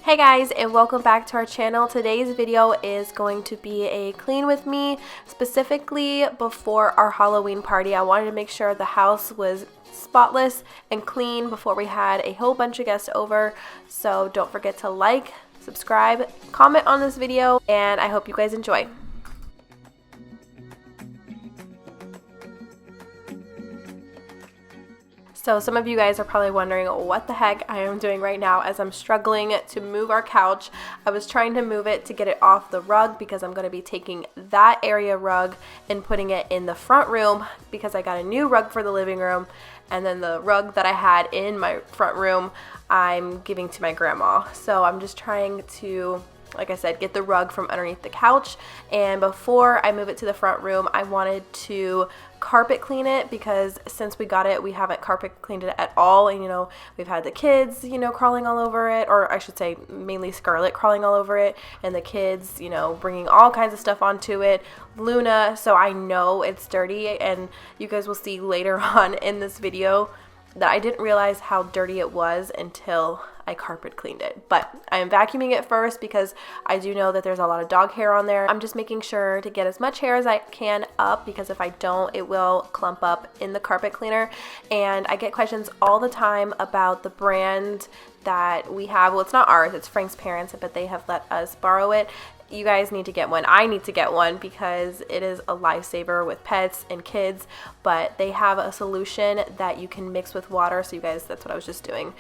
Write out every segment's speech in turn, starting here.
Hey guys, and welcome back to our channel. Today's video is going to be a clean with me. Specifically before our Halloween party, I wanted to make sure the house was spotless and clean before we had a whole bunch of guests over. So don't forget to like, subscribe, comment on this video, and I hope you guys enjoy. So some of you guys are probably wondering what the heck I am doing right now as I'm struggling to move our couch. I was trying to move it to get it off the rug because I'm going to be taking that area rug and putting it in the front room because I got a new rug for the living room, and then the rug that I had in my front room I'm giving to my grandma. So I'm just trying to, like I said, get the rug from underneath the couch, and before I move it to the front room I wanted to carpet clean it because since we got it we haven't carpet cleaned it at all, and we've had the kids crawling all over it, or I should say mainly Scarlett crawling all over it, and the kids bringing all kinds of stuff onto it, Luna, so I know it's dirty, and you guys will see later on in this video that I didn't realize how dirty it was until I carpet cleaned it. But I am vacuuming it first because I do know that there's a lot of dog hair on there. I'm just making sure to get as much hair as I can up because if I don't, it will clump up in the carpet cleaner. And I get questions all the time about the brand that we have. Well, it's not ours, it's Frank's parents, but they have let us borrow it. You guys need to get one. I need to get one because it is a lifesaver with pets and kids, but they have a solution that you can mix with water. So you guys, that's what I was just doing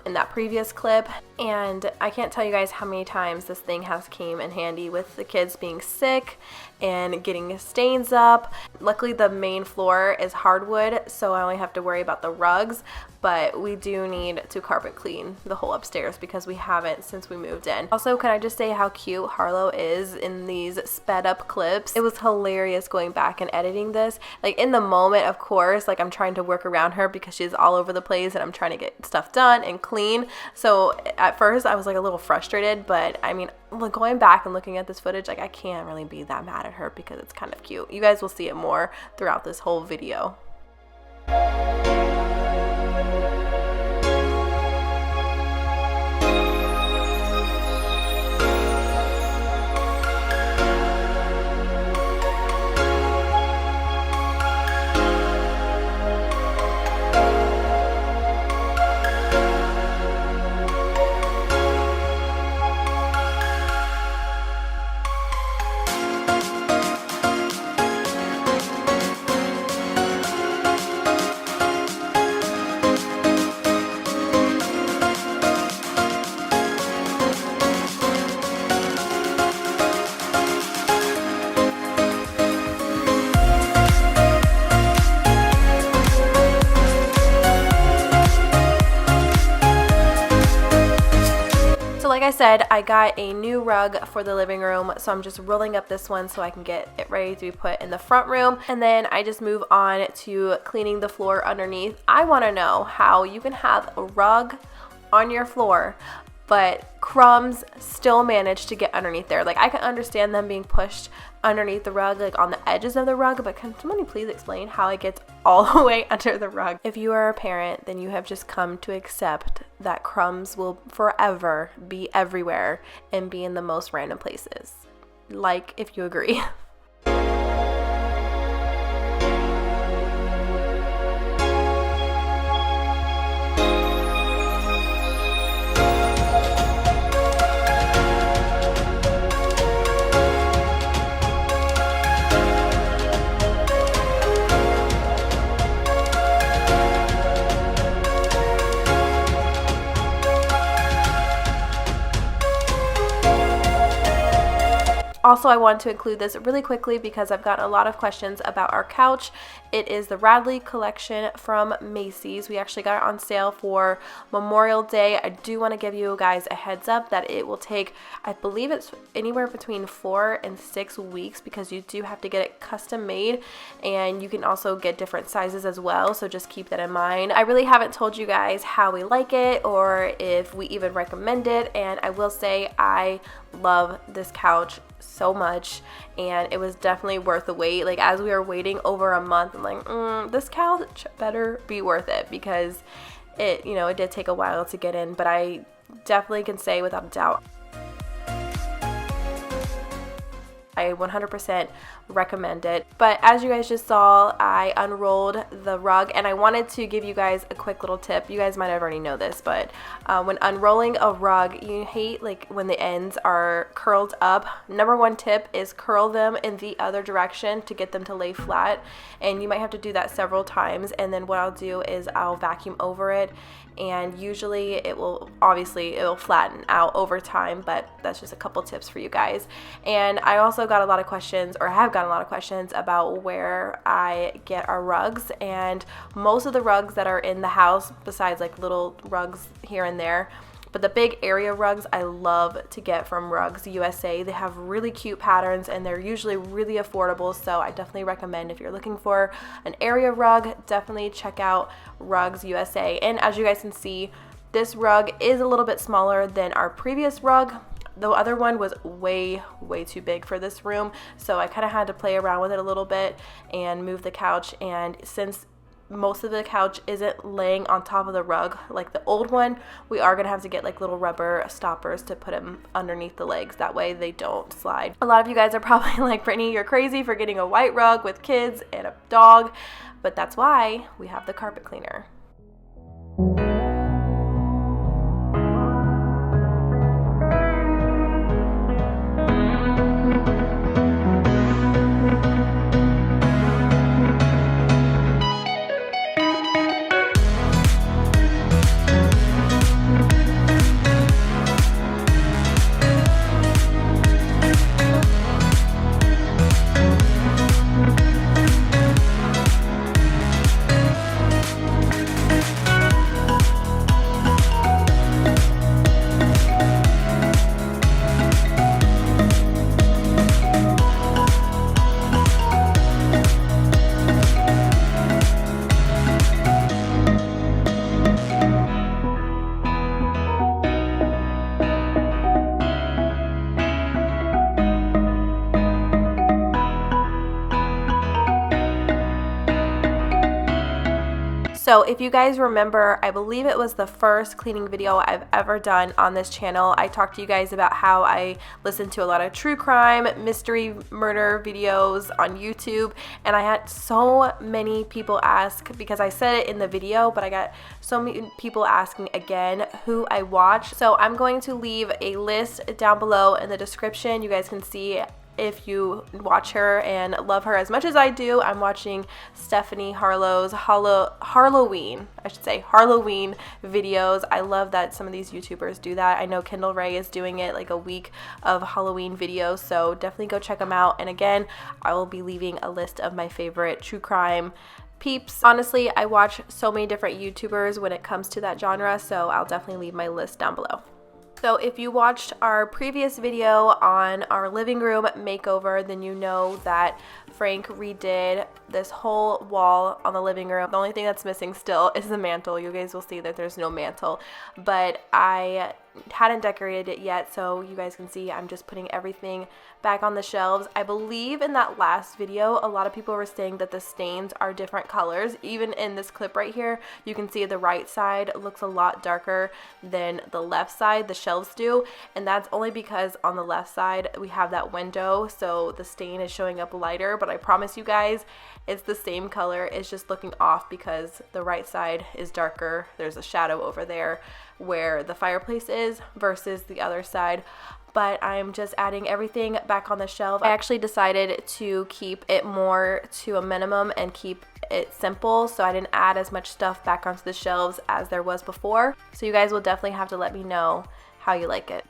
in that previous clip. And I can't tell you guys how many times this thing has came in handy with the kids being sick and getting stains up. Luckily the main floor is hardwood, so I only have to worry about the rugs, but we do need to carpet clean the whole upstairs because we haven't since we moved in. Also, can I just say how cute Harlowe is in these sped up clips? It was hilarious going back and editing this. Like in the moment, of course, like I'm trying to work around her because she's all over the place and I'm trying to get stuff done and clean. So at first I was like a little frustrated, but I mean, going back and looking at this footage, like I can't really be that mad at her because it's kind of cute. You guys will see it more throughout this whole video. Like I said, I got a new rug for the living room, so I'm just rolling up this one so I can get it ready to be put in the front room, and then I just move on to cleaning the floor underneath. I want to know how you can have a rug on your floor but crumbs still manage to get underneath there. Like I can understand them being pushed underneath the rug, like on the edges of the rug, but can somebody please explain how it gets all the way under the rug? If you are a parent, then you have just come to accept that crumbs will forever be everywhere and be in the most random places. Like if you agree. Also, I want to include this really quickly because I've gotten a lot of questions about our couch. It is the Radley collection from Macy's. We actually got it on sale for Memorial Day. I do want to give you guys a heads up that it will take, I believe it's anywhere between 4 and 6 weeks because you do have to get it custom made, and you can also get different sizes as well, so just keep that in mind. I really haven't told you guys how we like it or if we even recommend it, and I will say I love this couch so much, and it was definitely worth the wait. Like as we were waiting over a month, I'm like, this couch better be worth it because it, you know, it did take a while to get in, but I definitely can say without a doubt I 100% recommend it. But as you guys just saw, I unrolled the rug, and I wanted to give you guys a quick little tip. You guys might have already know this, but when unrolling a rug, you hate like when the ends are curled up. Number one tip is curl them in the other direction to get them to lay flat, and you might have to do that several times. And then what I'll do is I'll vacuum over it, and usually it will flatten out over time, but that's just a couple tips for you guys. And I also got a lot of questions, or have gotten a lot of questions about where I get our rugs, and most of the rugs that are in the house, besides like little rugs here and there, but the big area rugs I love to get from Rugs USA. They have really cute patterns and they're usually really affordable, so I definitely recommend if you're looking for an area rug, definitely check out Rugs USA. And as you guys can see, this rug is a little bit smaller than our previous rug. The other one was way too big for this room, so I kind of had to play around with it a little bit and move the couch. And since most of the couch isn't laying on top of the rug like the old one, we are gonna have to get like little rubber stoppers to put them underneath the legs, that way they don't slide. A lot of you guys are probably like, Brittany, you're crazy for getting a white rug with kids and a dog, but that's why we have the carpet cleaner. So if you guys remember, I believe it was the first cleaning video I've ever done on this channel. I talked to you guys about how I listen to a lot of true crime, mystery murder videos on YouTube, and I had so many people ask, because I said it in the video, but I got so many people asking again who I watch. So I'm going to leave a list down below in the description. You guys can see if you watch her and love her as much as I do. I'm watching Stephanie Harlowe's Halloween videos. I love that some of these YouTubers do that. I know Kendall Rae is doing it, like a week of Halloween videos, so definitely go check them out. And again, I will be leaving a list of my favorite true crime peeps. Honestly, I watch so many different YouTubers when it comes to that genre, so I'll definitely leave my list down below. So if you watched our previous video on our living room makeover, then you know that Frank redid this whole wall on the living room. The only thing that's missing still is the mantle. You guys will see that there's no mantle, but I hadn't decorated it yet, so you guys can see I'm just putting everything back on the shelves. I believe in that last video a lot of people were saying that the stains are different colors. Even in this clip right here, you can see the right side looks a lot darker than the left side, the shelves do, and that's only because on the left side we have that window, so the stain is showing up lighter. But I promise you guys, it's the same color. It's just looking off because the right side is darker. There's a shadow over there where the fireplace is versus the other side. But I'm just adding everything back on the shelf. I actually decided to keep it more to a minimum and keep it simple, so I didn't add as much stuff back onto the shelves as there was before. So you guys will definitely have to let me know how you like it.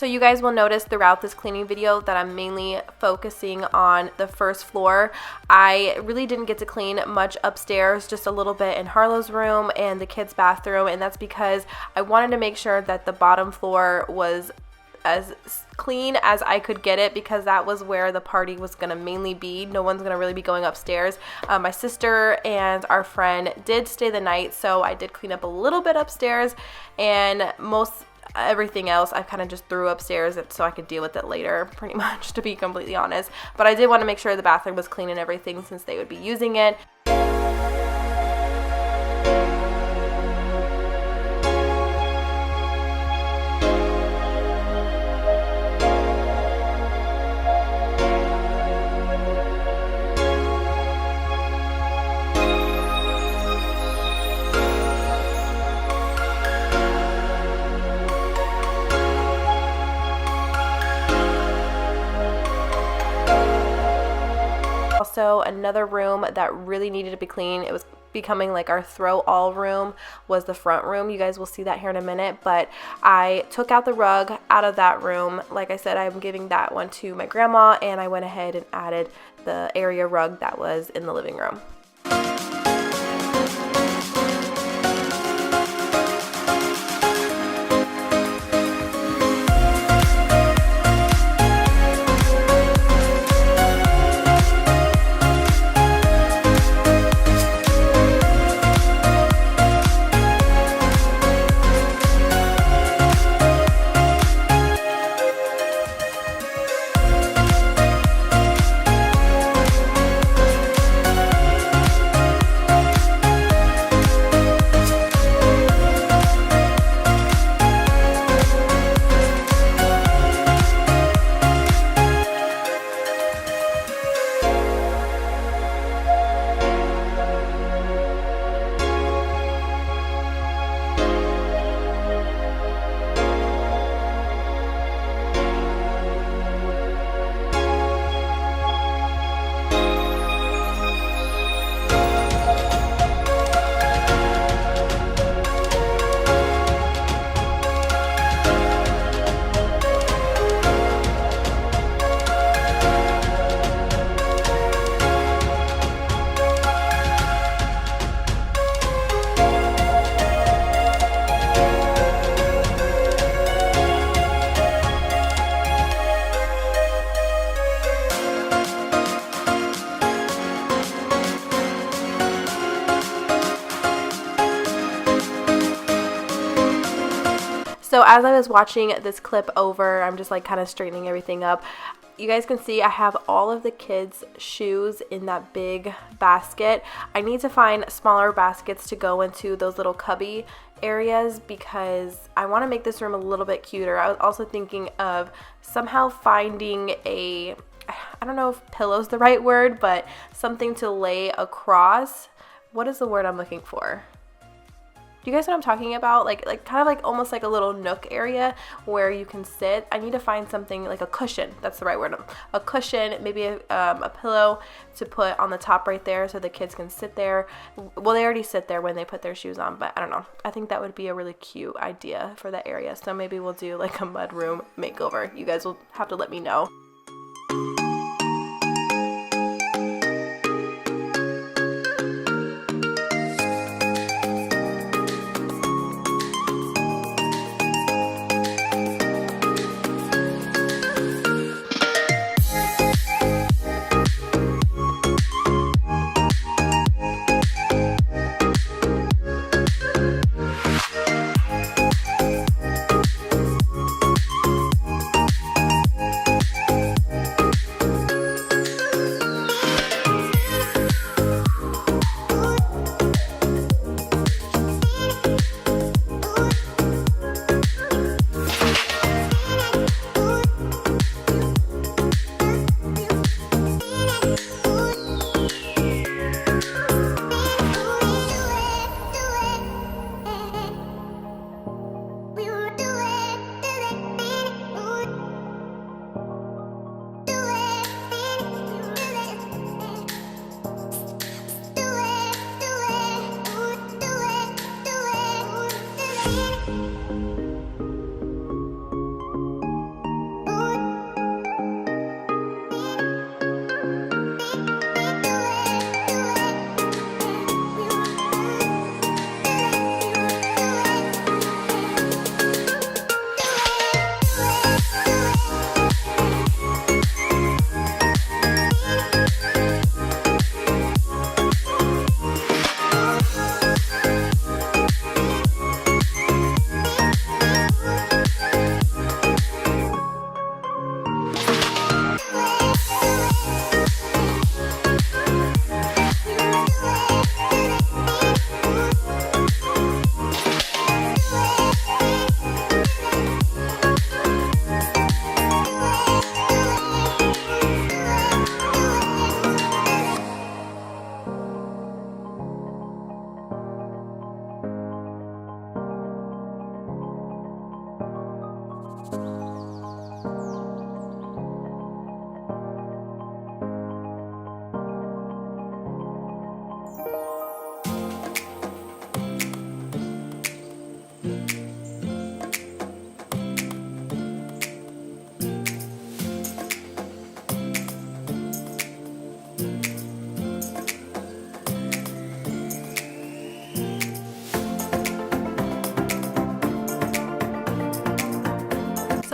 So you guys will notice throughout this cleaning video that I'm mainly focusing on the first floor. I really didn't get to clean much upstairs, just a little bit in Harlowe's room and the kids' bathroom, and that's because I wanted to make sure that the bottom floor was as clean as I could get it, because that was where the party was gonna mainly be. No one's gonna really be going upstairs. My sister and our friend did stay the night, so I did clean up a little bit upstairs, and everything else I kind of just threw upstairs so I could deal with it later, pretty much, to be completely honest. But I did want to make sure the bathroom was clean and everything, since they would be using it. Also, another room that really needed to be clean, it was becoming like our throw all room, was the front room. You guys will see that here in a minute, but I took out the rug out of that room. Like I said, I'm giving that one to my grandma, and I went ahead and added the area rug that was in the living room. So as I was watching this clip over, I'm just like kind of straightening everything up. You guys can see I have all of the kids' shoes in that big basket. I need to find smaller baskets to go into those little cubby areas, because I want to make this room a little bit cuter. I was also thinking of somehow finding I don't know if pillow's the right word, but something to lay across. What is the word I'm looking for? Do you guys know what I'm talking about? Like kind of like almost like a little nook area where you can sit. I need to find something like a cushion. That's the right word. A cushion, maybe a pillow to put on the top right there so the kids can sit there. Well, they already sit there when they put their shoes on, but I don't know. I think that would be a really cute idea for that area. So maybe we'll do like a mud room makeover. You guys will have to let me know.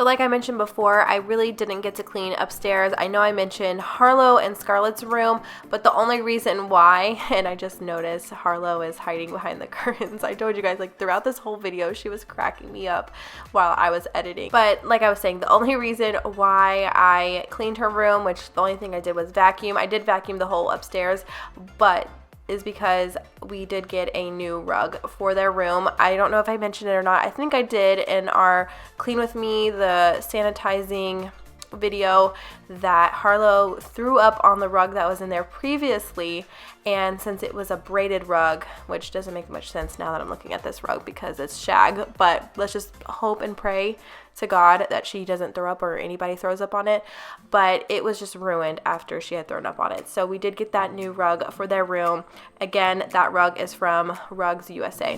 So like I mentioned before, I really didn't get to clean upstairs. I know I mentioned Harlowe and Scarlett's room, but the only reason why, and I just noticed Harlowe is hiding behind the curtains. I told you guys, like, throughout this whole video, she was cracking me up while I was editing. But like I was saying, the only reason why I cleaned her room, which the only thing I did was vacuum. I did vacuum the whole upstairs, but is because we did get a new rug for their room. I don't know if I mentioned it or not. I think I did in our Clean With Me, the sanitizing video, that Harlowe threw up on the rug that was in there previously, and since it was a braided rug, which doesn't make much sense now that I'm looking at this rug because it's shag, but let's just hope and pray to God that she doesn't throw up or anybody throws up on it, but it was just ruined after she had thrown up on it. So we did get that new rug for their room. Again, that rug is from Rugs USA.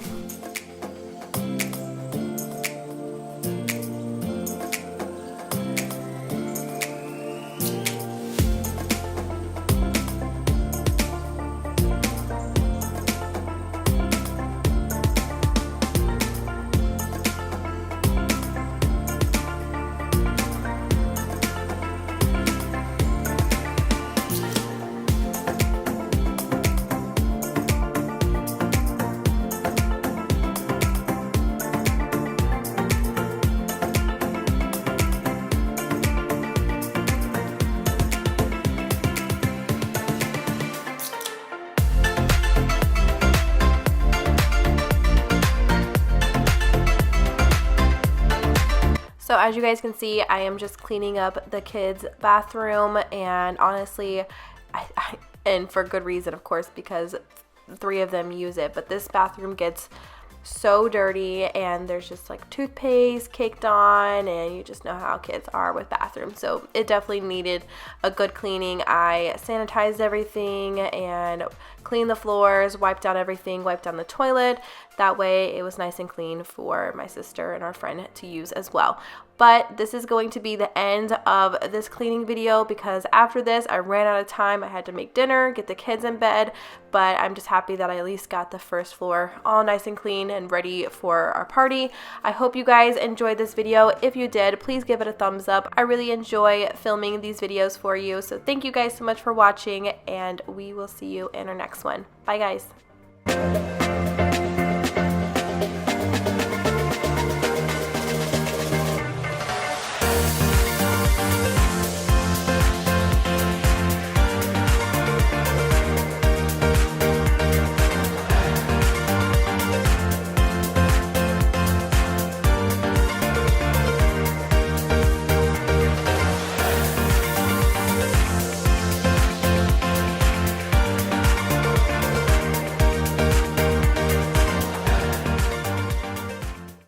So as you guys can see, I am just cleaning up the kids' bathroom, and honestly, and for good reason, of course, because 3 of them use it, but this bathroom gets so dirty and there's just like toothpaste caked on, and you just know how kids are with bathrooms. So it definitely needed a good cleaning. I sanitized everything and cleaned the floors, wiped down everything, wiped down the toilet. That way it was nice and clean for my sister and our friend to use as well. But this is going to be the end of this cleaning video because after this I ran out of time. I had to make dinner, get the kids in bed, but I'm just happy that I at least got the first floor all nice and clean and ready for our party. I hope you guys enjoyed this video. If you did, please give it a thumbs up. I really enjoy filming these videos for you. So thank you guys so much for watching, and we will see you in our next one. Bye guys.